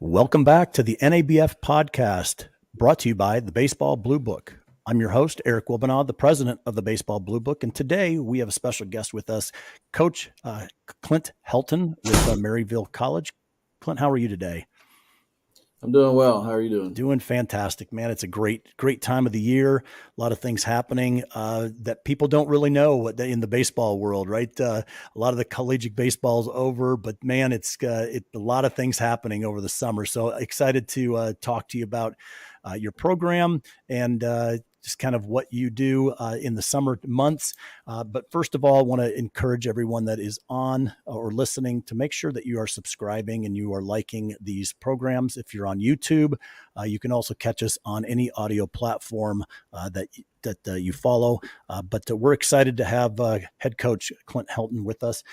Welcome back to the NABF podcast, brought to you by the Baseball Bluebook. I'm your host, Eric Wilbenaw, the president of the Baseball Bluebook, and today we have a special guest with us, Coach Clint Helton with Maryville College. Clint, how are you today? I'm doing well. How are you doing? Doing fantastic, man. It's a great time of the year. A lot of things happening that people don't really know in the baseball world, right? A lot of the collegiate baseball's over, but man, it's a lot of things happening over the summer. So excited to talk to you about your program and just kind of what you do in the summer months. But first of all, I want to encourage everyone that is on or listening to make sure that you are subscribing and you are liking these programs. If you're on YouTube, you can also catch us on any audio platform that you follow. But we're excited to have head coach Clint Helton with us.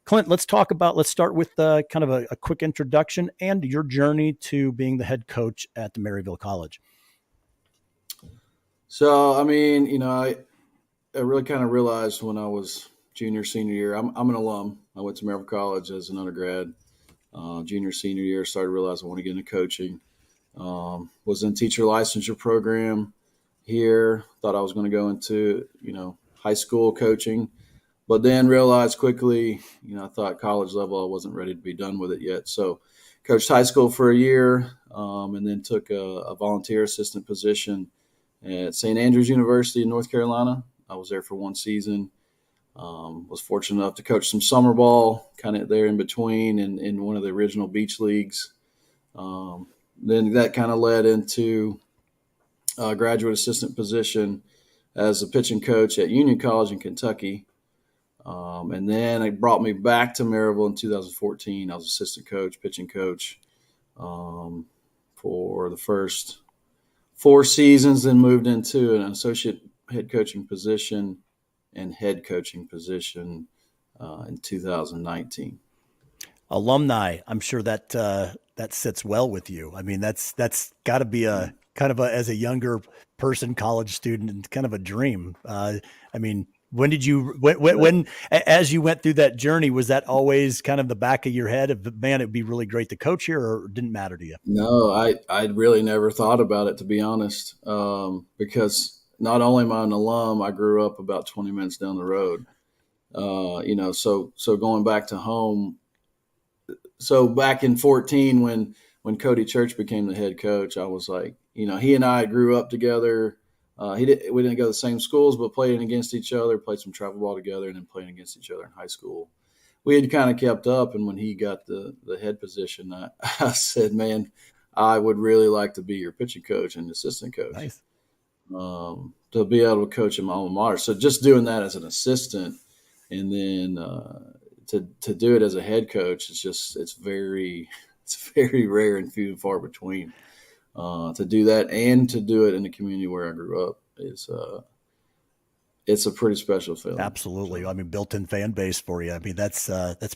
Clint, let's start with kind of a quick introduction and your journey to being the head coach at the Maryville College. So, I really kind of realized when I was junior, senior year, I'm an alum. I went to Maryville College as an undergrad. Junior, senior year, started to realize I want to get into coaching. Was in teacher licensure program here. Thought I was going to go into, high school coaching, but then realized quickly, I thought college level, I wasn't ready to be done with it yet. So coached high school for a year, and then took a volunteer assistant position at St. Andrews University in North Carolina. I was there for one season. Was fortunate enough to coach some summer ball, kind of there in between in one of the original beach leagues. Then that kind of led into a graduate assistant position as a pitching coach at Union College in Kentucky. And then it brought me back to Maryville in 2014. I was assistant coach, pitching coach for the first 4 seasons, then moved into an associate head coaching position in 2019. Alumni, I'm sure that that sits well with you. I mean, that's got to be a kind of as a younger person, college student, and kind of a dream. When did you when as you went through that journey, was that always kind of the back of your head of, man, it'd be really great to coach here, or it didn't matter to you? No, I really never thought about it, to be honest, because not only am I an alum, I grew up about 20 minutes down the road. So going back to home. So back in 2014, when Cody Church became the head coach, I was like, he and I grew up together. We didn't go to the same schools, but playing against each other, played some travel ball together, and then playing against each other in high school. We had kind of kept up, and when he got the head position, I said, man, I would really like to be your pitching coach and assistant coach. Nice. To be able to coach in my alma mater. So just doing that as an assistant, and then to do it as a head coach, it's very rare and few and far between. To do that and to do it in the community where I grew up it's a pretty special feeling. Absolutely. I mean, built-in fan base for you. I mean, that's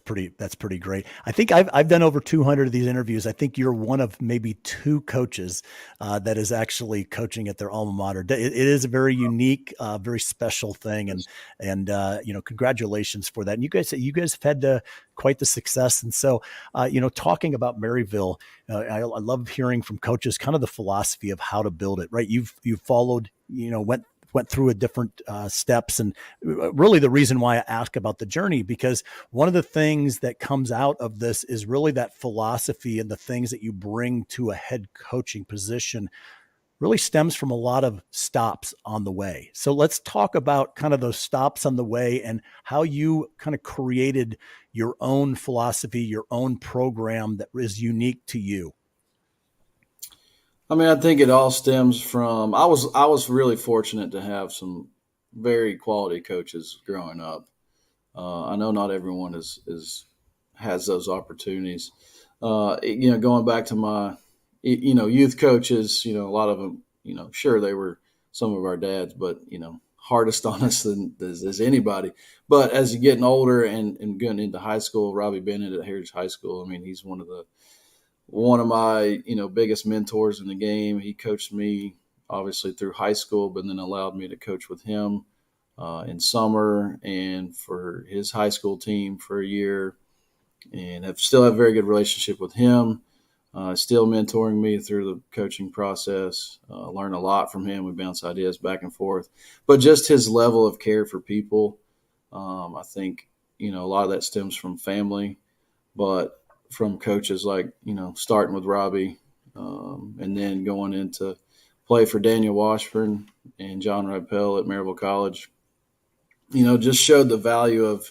pretty great. I think I've done over 200 of these interviews. I think you're one of maybe 2 coaches that is actually coaching at their alma mater. It is a very unique, very special thing, and congratulations for that. And you guys have had quite the success. And so, talking about Maryville, I love hearing from coaches kind of the philosophy of how to build it. Right? You've followed, went through a different steps. And really the reason why I ask about the journey, because one of the things that comes out of this is really that philosophy and the things that you bring to a head coaching position really stems from a lot of stops on the way. So let's talk about kind of those stops on the way and how you kind of created your own philosophy, your own program that is unique to you. I mean, I think it all stems from I was really fortunate to have some very quality coaches growing up. I know not everyone has those opportunities. Going back to my youth coaches, a lot of them, sure, they were some of our dads, but hardest on us as anybody. But as you're getting older and getting into high school, Robbie Bennett at Heritage High School, I mean, he's one of my biggest mentors in the game. He coached me obviously through high school, but then allowed me to coach with him in summer and for his high school team for a year, and still have a very good relationship with him. still mentoring me through the coaching process. Learn a lot from him. We bounce ideas back and forth, but just his level of care for people. I think, a lot of that stems from family, but from coaches like, starting with Robbie, and then going into play for Daniel Washburn and John Rappel at Maryville College, just showed the value of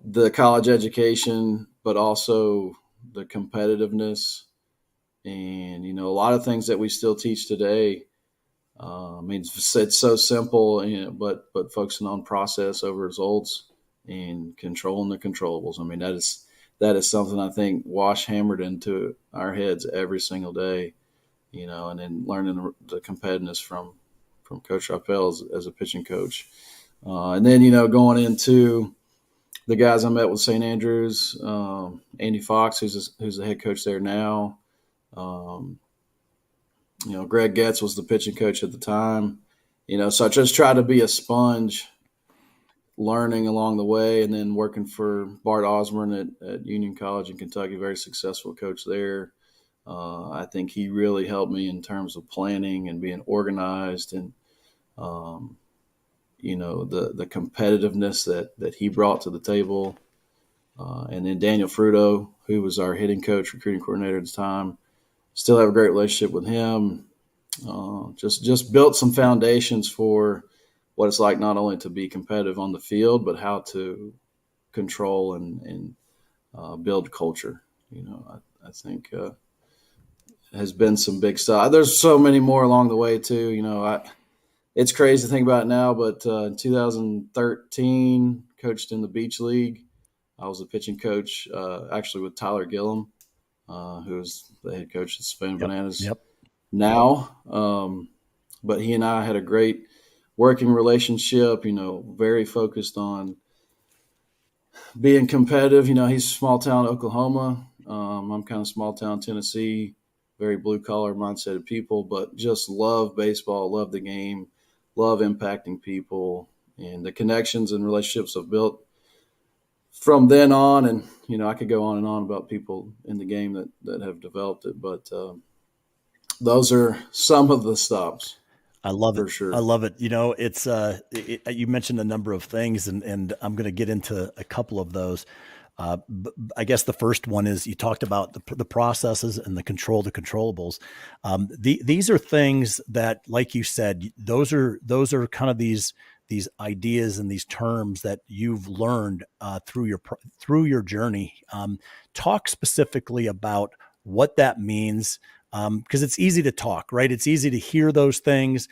the college education, but also the competitiveness and, a lot of things that we still teach today. I mean, it's so simple, but focusing on process over results and controlling the controllables. I mean, that is something I think Wash hammered into our heads every single day, and then learning the competitiveness from Coach Rappel as a pitching coach. And then, going into the guys I met with St. Andrews, Andy Fox, who's the head coach there now. Greg Getz was the pitching coach at the time. So I just tried to be a sponge, learning along the way, and then working for Bart Osborne at Union College in Kentucky, very successful coach there. I think he really helped me in terms of planning and being organized and, the competitiveness that he brought to the table. And then Daniel Fruto, who was our hitting coach, recruiting coordinator at the time, still have a great relationship with him. Just built some foundations for what it's like not only to be competitive on the field, but how to control and build culture. I think has been some big stuff. There's so many more along the way too. It's crazy to think about it now, but in 2013, coached in the Beach League. I was a pitching coach, actually with Tyler Gillum, who was the head coach at Savannah Bananas now. But he and I had a great working relationship, very focused on being competitive. He's small town Oklahoma. I'm kind of small town Tennessee, very blue collar mindset of people, but just love baseball, love the game, love impacting people, and the connections and relationships I've built from then on. And, I could go on and on about people in the game that have developed it, but those are some of the stops. I love it. For sure. I love it. It's you mentioned a number of things, and I'm going to get into a couple of those. But I guess the first one is you talked about the processes and the controllables. These are things that, like you said, those are kind of these ideas and these terms that you've learned through your journey. Talk specifically about what that means. Because it's easy to talk, right? It's easy to hear those things,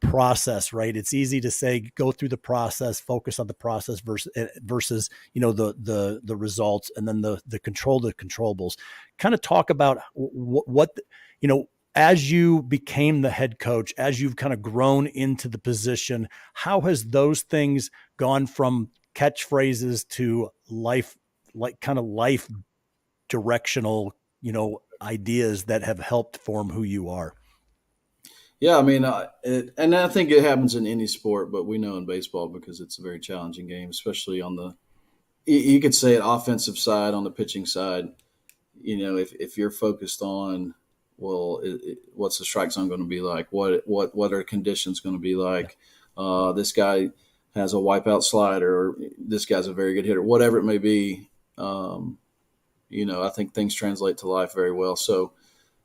process, right? It's easy to say, go through the process, focus on the process versus the results, and then the controllables. Kind of talk about what as you became the head coach, as you've kind of grown into the position, how has those things gone from catchphrases to life directional, ideas that have helped form who you are? Yeah, I mean, and I think it happens in any sport, but we know in baseball because it's a very challenging game, especially on you could say it, offensive side, on the pitching side. If you're focused on, well, what's the strike zone going to be like? What are conditions going to be like? This guy has a wipeout slider, or this guy's a very good hitter, whatever it may be. I think things translate to life very well. So,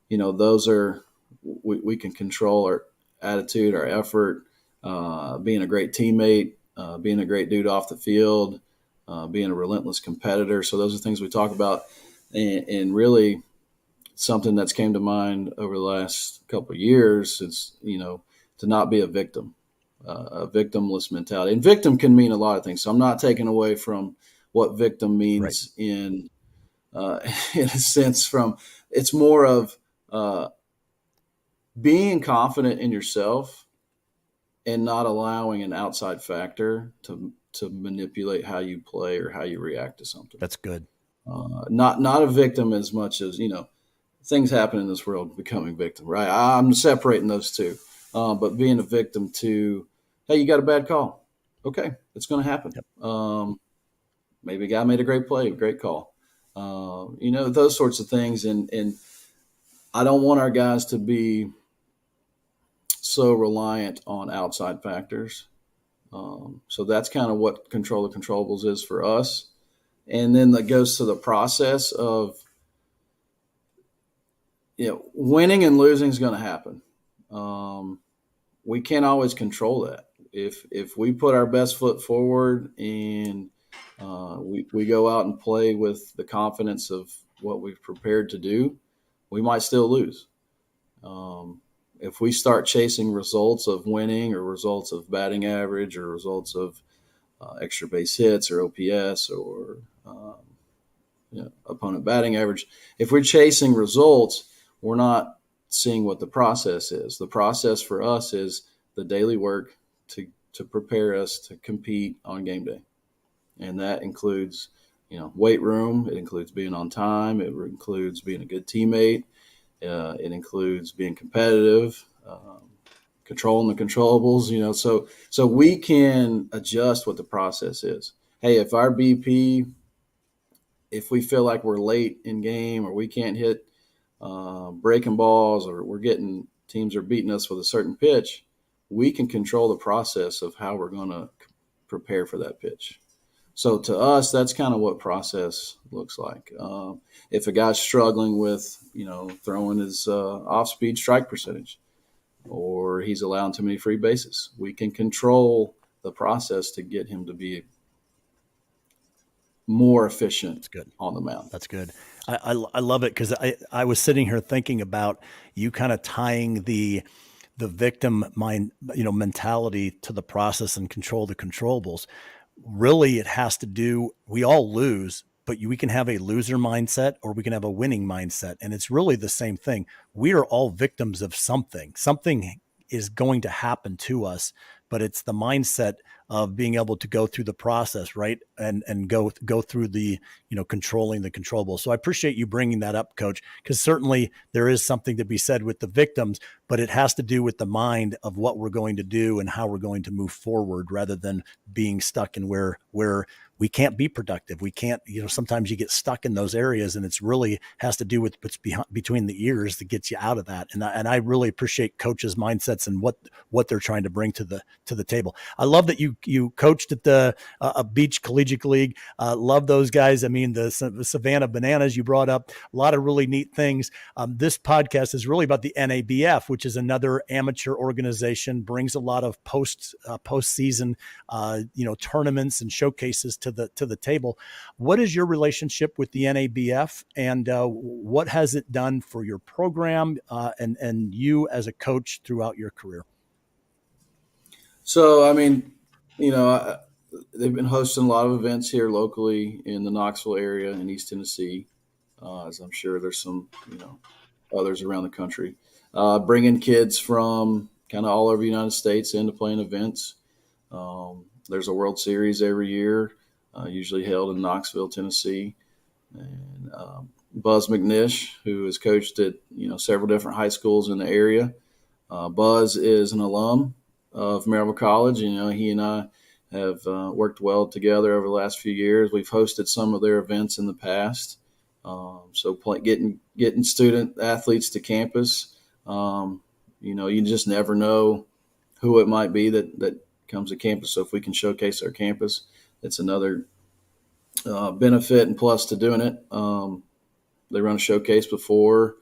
those are, we can control our attitude, our effort, being a great teammate, being a great dude off the field, being a relentless competitor. So those are things we talk about, and really something that's came to mind over the last couple of years is, to not be a victim, a victimless mentality. And victim can mean a lot of things. So I'm not taking away from what victim means, right, in a sense. It's more of being confident in yourself and not allowing an outside factor to manipulate how you play or how you react to something. That's good. Not a victim as much as, things happen in this world, becoming victim, right? I'm separating those two. But being a victim to, hey, you got a bad call. Okay, it's going to happen. Yep. Maybe a guy made a great play, great call. those sorts of things. And I don't want our guys to be so reliant on outside factors. So that's kind of what control the controllables is for us. And then that goes to the process of, winning and losing is going to happen. We can't always control that. If we put our best foot forward and we go out and play with the confidence of what we've prepared to do, we might still lose. If we start chasing results of winning or results of batting average or results of extra base hits or OPS or opponent batting average, if we're chasing results, we're not seeing what the process is. The process for us is the daily work to prepare us to compete on game day. And that includes, weight room. It includes being on time. It includes being a good teammate. It includes being competitive, controlling the controllables, so we can adjust what the process is. Hey, if our BP, if we feel like we're late in game or we can't hit breaking balls or teams are beating us with a certain pitch, we can control the process of how we're going to prepare for that pitch. So to us, that's kind of what process looks like. If a guy's struggling with, throwing his off-speed strike percentage, or he's allowing too many free bases, we can control the process to get him to be more efficient on the mound. That's good. I love it because I was sitting here thinking about you kind of tying the victim mind, mentality to the process and control the controllables. Really, it has to do, we all lose, but we can have a loser mindset or we can have a winning mindset. And it's really the same thing. We are all victims of something. Something is going to happen to us, but it's the mindset of being able to go through the process, right? And go through the, controlling the controllables. So I appreciate you bringing that up, Coach, because certainly there is something to be said with the victims, but it has to do with the mind of what we're going to do and how we're going to move forward rather than being stuck in where we can't be productive. We can't, sometimes you get stuck in those areas and it's really has to do with what's between the ears that gets you out of that. And I really appreciate coaches' mindsets and what they're trying to bring to the table. I love that you coached at the Beach Collegiate League. Love those guys. I mean, the Savannah Bananas you brought up, a lot of really neat things. This podcast is really about the NABF, which is another amateur organization, brings a lot of postseason, tournaments and showcases to the table. What is your relationship with the NABF, and what has it done for your program and you as a coach throughout your career? So, I mean, they've been hosting a lot of events here locally in the Knoxville area in East Tennessee, as I'm sure there's some, others around the country, bringing kids from kind of all over the United States into playing events. There's a World Series every year, usually held in Knoxville, Tennessee. And Buzz McNish, who has coached at several different high schools in the area. Buzz is an alum of Maryville College. He and I have worked well together over the last few years. We've hosted some of their events in the past. So getting student athletes to campus, you just never know who it might be that comes to campus. So if we can showcase our campus, it's another benefit and plus to doing it. They run a showcase before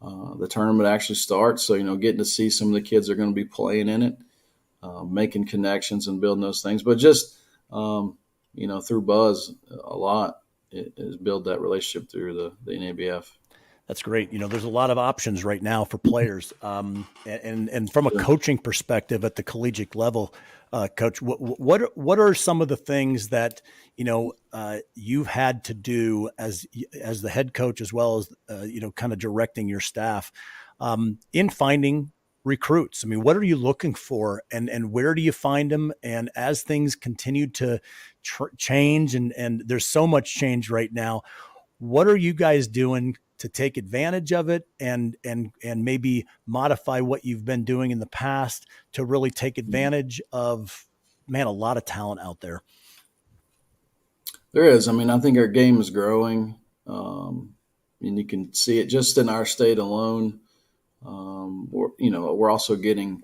the tournament actually starts. So, getting to see some of the kids that are going to be playing in it, making connections and building those things. But just, through Buzz a lot, it has built that relationship through the NABF. That's great. There's a lot of options right now for players. And from a coaching perspective at the collegiate level, Coach, what are some of the things that, you've had to do as the head coach, as well as, kind of directing your staff in finding recruits? I mean, what are you looking for and where do you find them? And as things continue to change and there's so much change right now, what are you guys doing to take advantage of it and maybe modify what you've been doing in the past to really take advantage of, a lot of talent out there? There is. I mean, I think our game is growing. And you can see it just in our state alone. We're also getting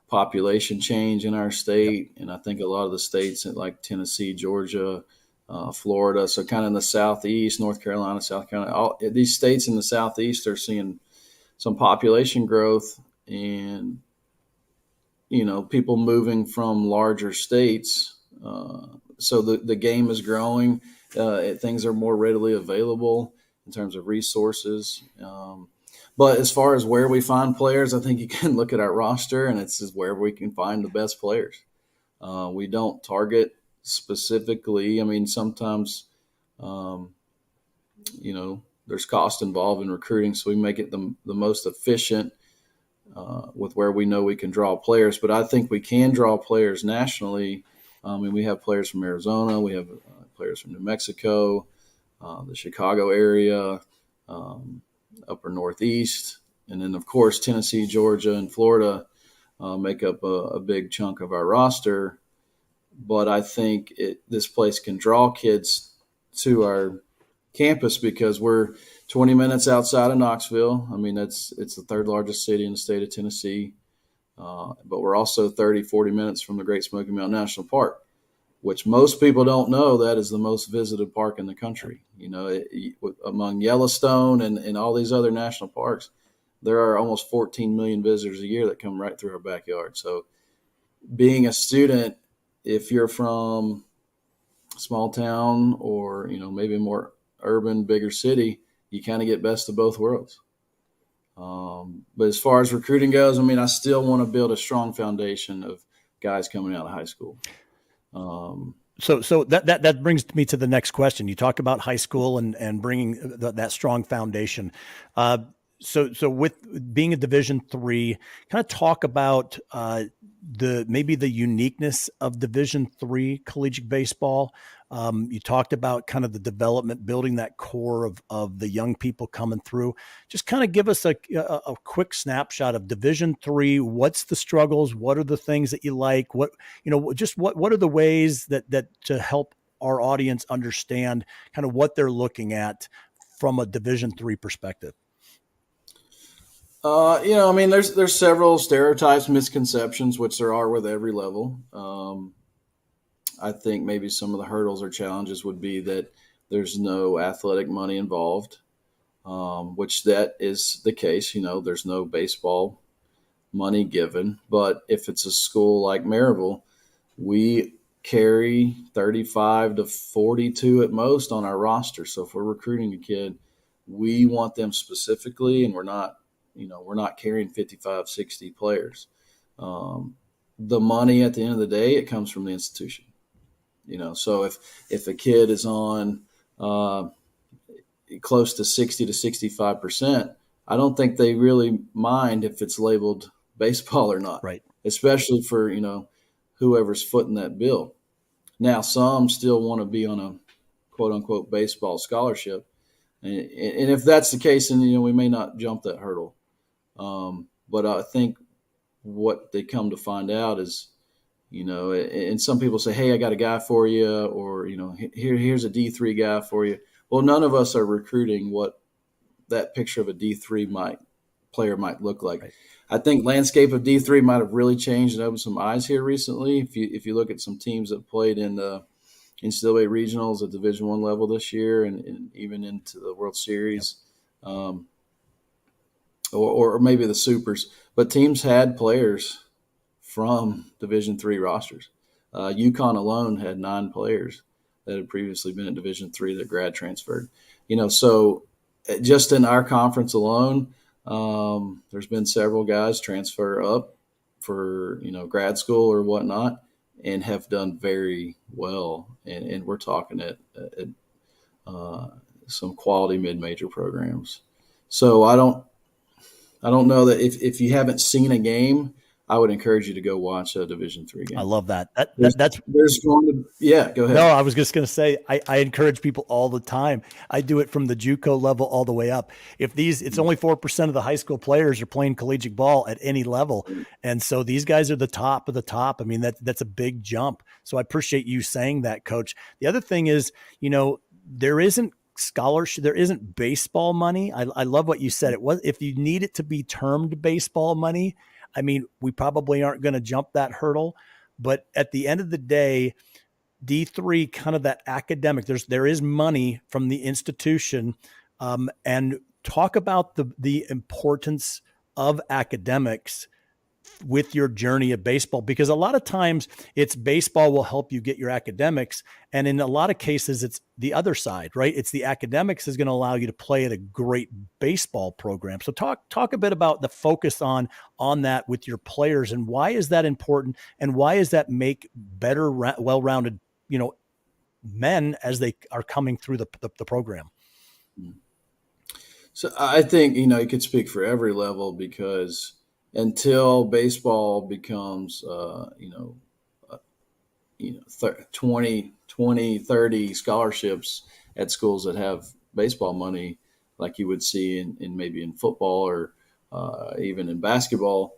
population change in our state, and I think a lot of the states like Tennessee, Georgia, Florida, so kind of in the southeast, North Carolina, South Carolina, these states in the southeast are seeing some population growth, and people moving from larger states. So the game is growing. Things are more readily available in terms of resources. But as far as where we find players, I think you can look at our roster, and it's just where we can find the best players. We don't target specifically. I mean, sometimes, there's cost involved in recruiting, so we make it the most efficient with where we know we can draw players. But I think we can draw players nationally. We have players from Arizona. We have players from New Mexico, the Chicago area, upper Northeast. And then, of course, Tennessee, Georgia, and Florida make up a big chunk of our roster. But I think this place can draw kids to our campus because we're 20 minutes outside of Knoxville. I mean, it's the third largest city in the state of Tennessee. But we're also 30, 40 minutes from the Great Smoky Mountain National Park, which most people don't know that is the most visited park in the country. Among Yellowstone and all these other national parks, there are almost 14 million visitors a year that come right through our backyard. So being a student, if you're from a small town or, maybe a more urban, bigger city, you kind of get best of both worlds. But as far as recruiting goes, I still want to build a strong foundation of guys coming out of high school. So that brings me to the next question. You talk about high school and bringing that strong foundation. So with being a Division III, kind of talk about maybe the uniqueness of Division III collegiate baseball. You talked about kind of the development, building that core of the young people coming through. Just kind of give us a quick snapshot of Division III. What's the struggles? What are the things that you like? What are the ways that to help our audience understand kind of what they're looking at from a Division III perspective? There's several stereotypes, misconceptions, which there are with every level. I think maybe some of the hurdles or challenges would be that there's no athletic money involved, which that is the case. There's no baseball money given. But if it's a school like Maryville, we carry 35 to 42 at most on our roster. So if we're recruiting a kid, we want them specifically, and we're not carrying 55, 60 players. The money at the end of the day, it comes from the institution. So if a kid is on close to 60 to 65%, I don't think they really mind if it's labeled baseball or not. Right. Especially for, whoever's footing that bill. Now, some still want to be on a quote unquote baseball scholarship. And if that's the case, then, we may not jump that hurdle. But I think what they come to find out is, and some people say, hey, I got a guy for you, or, here's a D3 guy for you. Well, none of us are recruiting what that picture of a D3 player might look like. Right. I think landscape of D3 might have really changed and opened some eyes here recently. If you look at some teams that played in the NCAA regionals at Division I level this year and even into the World Series, or maybe the Supers, but teams had players from Division III rosters. UConn alone had 9 players that had previously been at Division III that grad transferred. So just in our conference alone, there's been several guys transfer up for, grad school or whatnot and have done very well. And we're talking at some quality mid-major programs. So I don't know that if you haven't seen a game, I would encourage you to go watch a Division III game. I love that. Go ahead. No, I was just going to say, I encourage people all the time. I do it from the JUCO level all the way up. It's only 4% of the high school players are playing collegiate ball at any level. And so these guys are the top of the top. That's a big jump. So I appreciate you saying that, Coach. The other thing is, there isn't scholarship. There isn't baseball money. I love what you said. It was, if you need it to be termed baseball money, I mean, we probably aren't going to jump that hurdle, but at the end of the day, D3, kind of that academic, there is money from the institution. And talk about the importance of academics with your journey of baseball, because a lot of times it's baseball will help you get your academics. And in a lot of cases, it's the other side, right? It's the academics is going to allow you to play at a great baseball program. So talk a bit about the focus on that with your players, and why is that important? And why does that make better, well-rounded, men as they are coming through the program? So I think, you could speak for every level, because until baseball becomes, 20, 30 scholarships at schools that have baseball money, like you would see in maybe in football or even in basketball,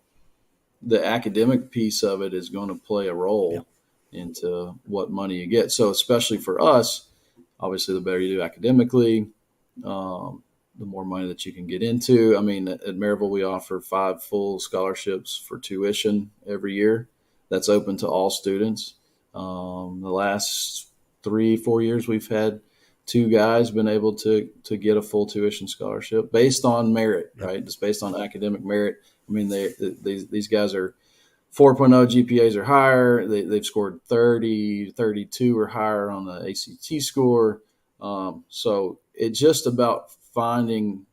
the academic piece of it is going to play a role into what money you get. So especially for us, obviously, the better you do academically, the more money that you can get into. I mean, at Maryville, we offer 5 full scholarships for tuition every year. That's open to all students. The last 3-4 years, we've had 2 guys been able to get a full tuition scholarship based on merit, right? Just based on academic merit. I mean, these guys are 4.0 GPAs or higher. They've scored 30, 32 or higher on the ACT score. So it's just about finding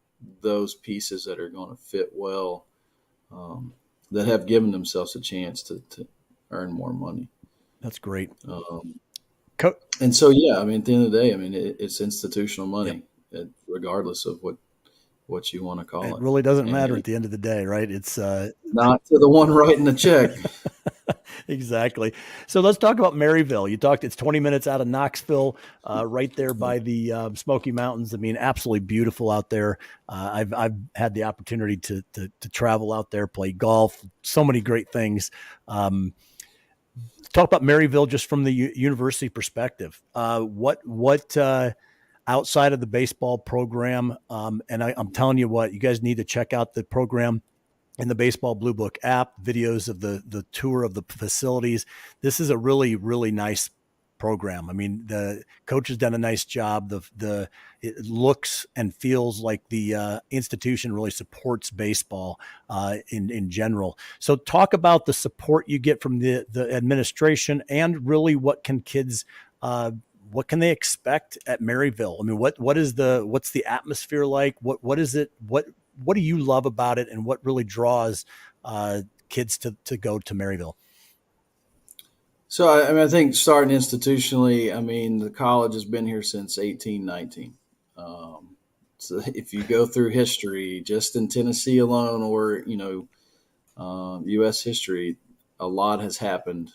those pieces that are going to fit well, that have given themselves a chance to earn more money. That's great. And so, I mean, at the end of the day, I mean, it's institutional money, regardless of what you want to call it. It really doesn't matter at the end of the day, right? It's not to the one writing the check. Exactly. So let's talk about Maryville. You talked, it's 20 minutes out of Knoxville, right there by the Smoky Mountains. I mean, absolutely beautiful out there. I've had the opportunity to travel out there, play golf, so many great things. Talk about Maryville just from the university perspective. What outside of the baseball program, and I'm telling you what, you guys need to check out the program in the Baseball Bluebook app, videos of the tour of the facilities. This is a really, really nice program. I mean, the coach has done a nice job. It looks and feels like the institution really supports baseball in general. So talk about the support you get from the administration, and really what can kids what can they expect at Maryville? I mean, what's the atmosphere like? What is it? What do you love about it, and what really draws kids to go to Maryville? So, I mean, I think starting institutionally, I mean, the college has been here since 1819. So if you go through history, just in Tennessee alone, or, U.S. history, a lot has happened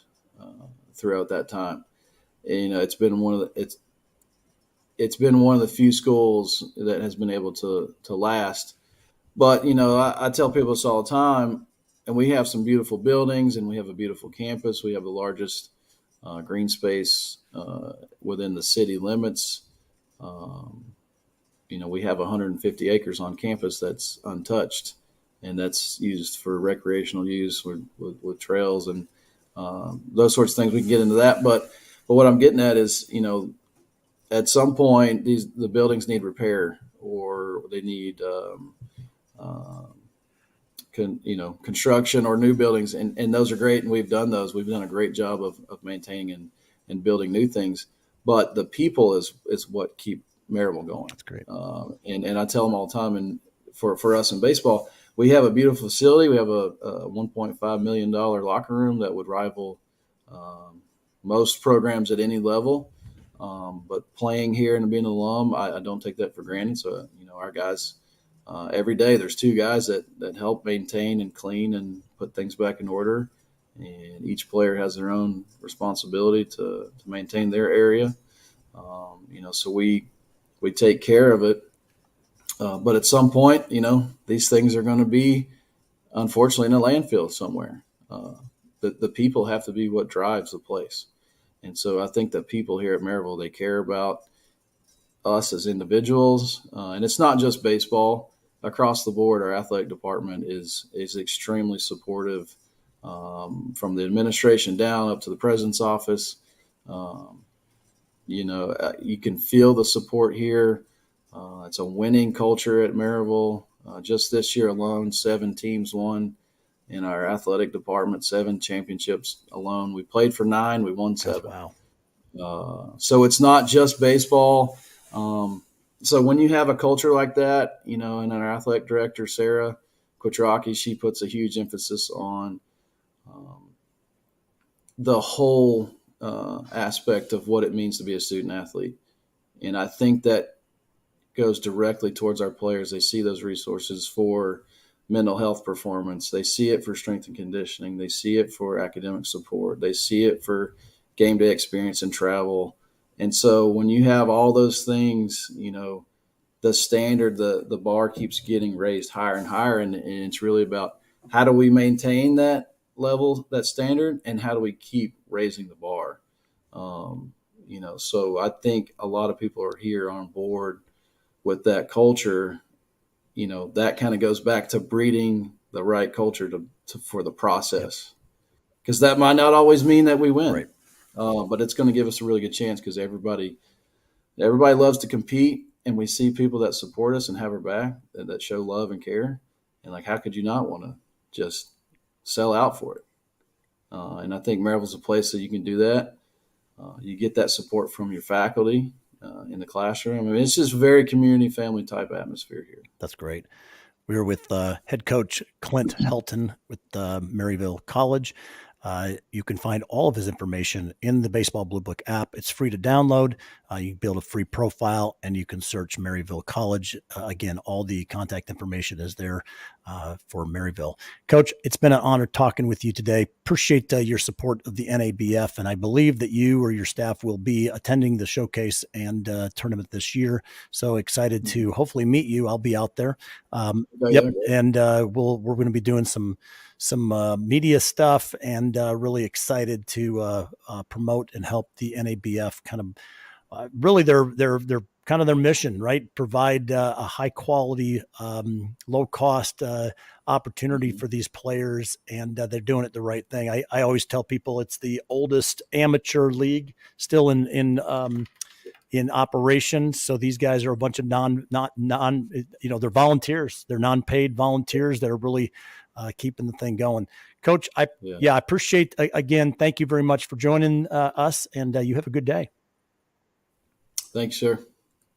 throughout that time. And, it's been one of the few schools that has been able to last. But, I tell people this all the time, and we have some beautiful buildings, and we have a beautiful campus. We have the largest green space within the city limits. We have 150 acres on campus that's untouched, and that's used for recreational use with trails and those sorts of things. We can get into that. But what I'm getting at is, at some point, the buildings need repair, or they need construction or new buildings, and those are great, and we've done those. We've done a great job of maintaining and building new things. But the people is what keep Maryville going. That's great. And I tell them all the time, and for us in baseball, we have a beautiful facility. We have a $1.5 million locker room that would rival most programs at any level. But playing here and being an alum, I don't take that for granted. So, our guys, every day there's 2 guys that help maintain and clean and put things back in order. And each player has their own responsibility to maintain their area. So we take care of it. But at some point, these things are going to be, unfortunately, in a landfill somewhere. The people have to be what drives the place. And so I think that people here at Maryville, they care about us as individuals. And it's not just baseball. Across the board, our athletic department is extremely supportive, from the administration down up to the president's office. Um, you can feel the support here. It's a winning culture at Maryville. Just this year alone, 7 teams won in our athletic department, 7 championships alone. We played for 9, we won 7. Wow. So it's not just baseball. So when you have a culture like that, and our athletic director, Sarah Quattrocki, she puts a huge emphasis on the whole aspect of what it means to be a student athlete. And I think that goes directly towards our players. They see those resources for mental health performance. They see it for strength and conditioning. They see it for academic support. They see it for game day experience and travel. And so when you have all those things, the standard, the bar keeps getting raised higher and higher. And it's really about how do we maintain that level, that standard, and how do we keep raising the bar? So I think a lot of people are here on board with that culture. That kind of goes back to breeding the right culture for the process, because that might not always mean that we win, Right. but it's going to give us a really good chance because everybody loves to compete, and we see people that support us and have our back, that show love and care, and how could you not want to just sell out for it? And I think Maryville's a place that you can do that. You get that support from your faculty in the classroom. I mean, it's just very community, family type atmosphere here. That's great. We were with head coach Clint Helton with Maryville College. You can find all of his information in the Baseball Bluebook app. It's free to download. You can build a free profile, and you can search Maryville College. Again, all the contact information is there for Maryville. Coach, it's been an honor talking with you today. Appreciate your support of the NABF, and I believe that you or your staff will be attending the showcase and tournament this year. So excited to hopefully meet you. I'll be out there. Yep, and we're going to be doing some media stuff, and really excited to promote and help the NABF kind of really their kind of their mission, right? Provide a high quality, low cost opportunity for these players, and they're doing it the right thing. I always tell people it's the oldest amateur league still in operation. So these guys are a bunch of they're volunteers. They're non-paid volunteers that are really keeping the thing going. Coach, I appreciate, again, thank you very much for joining us, and you have a good day. Thanks, sir.